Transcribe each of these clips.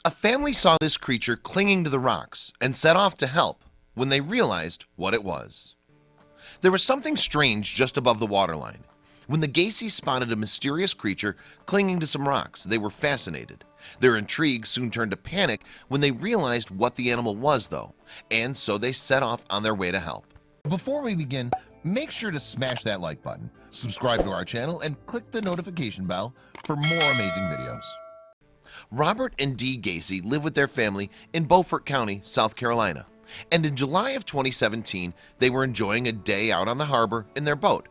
A family saw this creature clinging to the rocks and set off to help when they realized what it was. There was something strange just above the waterline. When the Gacy's spotted a mysterious creature clinging to some rocks, they were fascinated. Their intrigue soon turned to panic when they realized what the animal was, though, and so they set off on their way to help. Before we begin, make sure to smash that like button, subscribe to our channel, and click the notification bell for more amazing videos. Robert and Dee Gacy live with their family in Beaufort County, South Carolina, and in July of 2017 they were enjoying a day out on the harbor in their boat.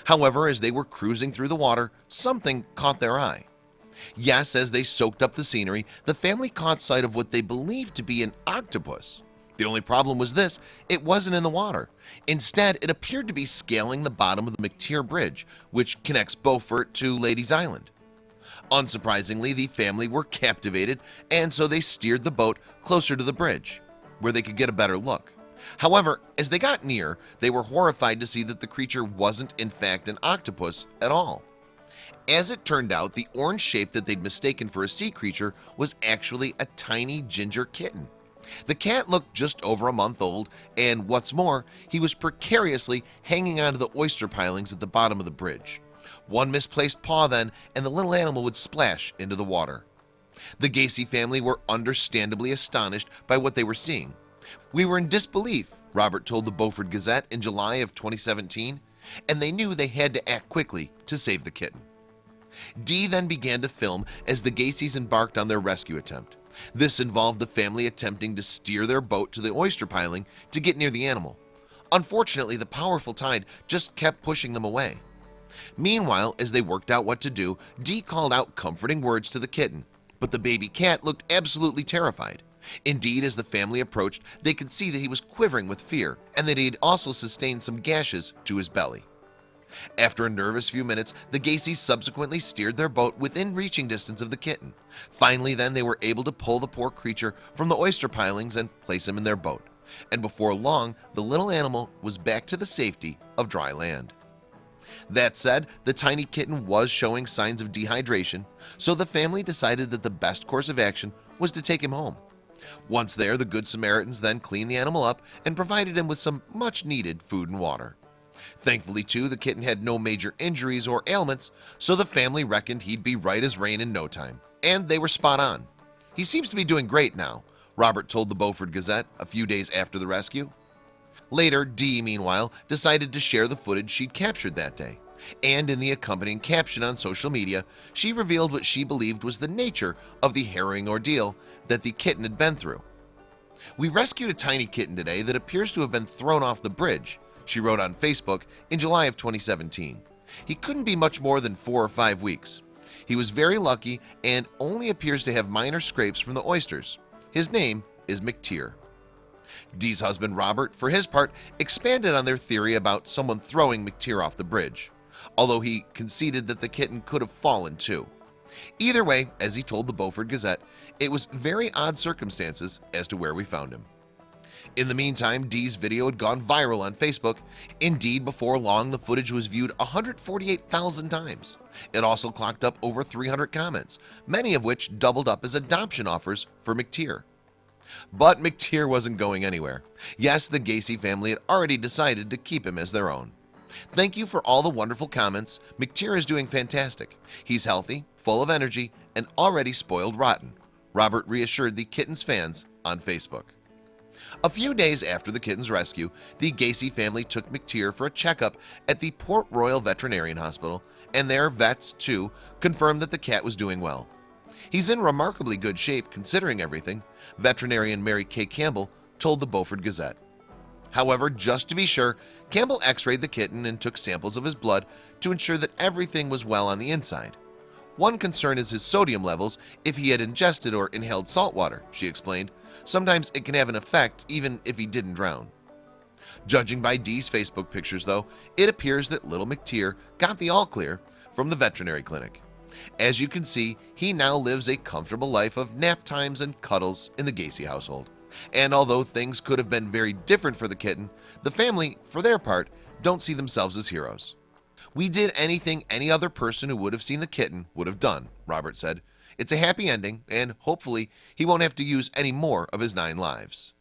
However, as they were cruising through the water, something caught their eye. Yes, as they soaked up the scenery, the family caught sight of what they believed to be an octopus. The only problem was this: it wasn't in the water. Instead, it appeared to be scaling the bottom of the McTier Bridge, which connects Beaufort to Ladies Island. Unsurprisingly, the family were captivated, and so they steered the boat closer to the bridge, where they could get a better look. However, as they got near, they were horrified to see that the creature wasn't in fact an octopus at all. As it turned out, the orange shape that they'd mistaken for a sea creature was actually a tiny ginger kitten. The cat looked just over a month old, and what's more, he was precariously hanging onto the oyster pilings at the bottom of the bridge. One misplaced paw then, and the little animal would splash into the water. The Gacy family were understandably astonished by what they were seeing. "We were in disbelief," Robert told the Beaufort Gazette in July of 2017, and they knew they had to act quickly to save the kitten. Dee then began to film as the Gacys embarked on their rescue attempt. This involved the family attempting to steer their boat to the oyster piling to get near the animal. Unfortunately, the powerful tide just kept pushing them away. Meanwhile, as they worked out what to do, Dee called out comforting words to the kitten, but the baby cat looked absolutely terrified. Indeed, as the family approached, they could see that he was quivering with fear and that he had also sustained some gashes to his belly. After a nervous few minutes, the Gacys subsequently steered their boat within reaching distance of the kitten. Finally, then, they were able to pull the poor creature from the oyster pilings and place him in their boat. And before long, the little animal was back to the safety of dry land. That said, the tiny kitten was showing signs of dehydration, so the family decided that the best course of action was to take him home. Once there, the Good Samaritans then cleaned the animal up and provided him with some much-needed food and water. Thankfully, too, the kitten had no major injuries or ailments, so the family reckoned he'd be right as rain in no time, and they were spot on. "He seems to be doing great now," Robert told the Beaufort Gazette a few days after the rescue. Later, Dee, meanwhile, decided to share the footage she'd captured that day, and in the accompanying caption on social media, she revealed what she believed was the nature of the harrowing ordeal that the kitten had been through. "We rescued a tiny kitten today that appears to have been thrown off the bridge," she wrote on Facebook in July of 2017. "He couldn't be much more than 4 or 5 weeks. He was very lucky and only appears to have minor scrapes from the oysters. His name is McTier." Dee's husband Robert, for his part, expanded on their theory about someone throwing McTier off the bridge, although he conceded that the kitten could have fallen too. Either way, as he told the Beaufort Gazette, it was very odd circumstances as to where we found him. In the meantime, Dee's video had gone viral on Facebook. Indeed, before long, the footage was viewed 148,000 times. It also clocked up over 300 comments, many of which doubled up as adoption offers for McTier. But McTier wasn't going anywhere. Yes, the Gacy family had already decided to keep him as their own. "Thank you for all the wonderful comments. McTier is doing fantastic. He's healthy, full of energy, and already spoiled rotten," Robert reassured the kitten's fans on Facebook. A few days after the kitten's rescue, the Gacy family took McTier for a checkup at the Port Royal Veterinarian Hospital, and their vets, too, confirmed that the cat was doing well. "He's in remarkably good shape considering everything," veterinarian Mary Kay Campbell told the Beaufort Gazette. However, just to be sure, Campbell x-rayed the kitten and took samples of his blood to ensure that everything was well on the inside. "One concern is his sodium levels if he had ingested or inhaled salt water," she explained. "Sometimes it can have an effect even if he didn't drown." Judging by Dee's Facebook pictures, though, it appears that little McTier got the all clear from the veterinary clinic. As you can see, he now lives a comfortable life of nap times and cuddles in the Gacy household. And although things could have been very different for the kitten, the family, for their part, don't see themselves as heroes. "We did anything any other person who would have seen the kitten would have done," Robert said. It's a happy ending, and hopefully he won't have to use any more of his 9 lives.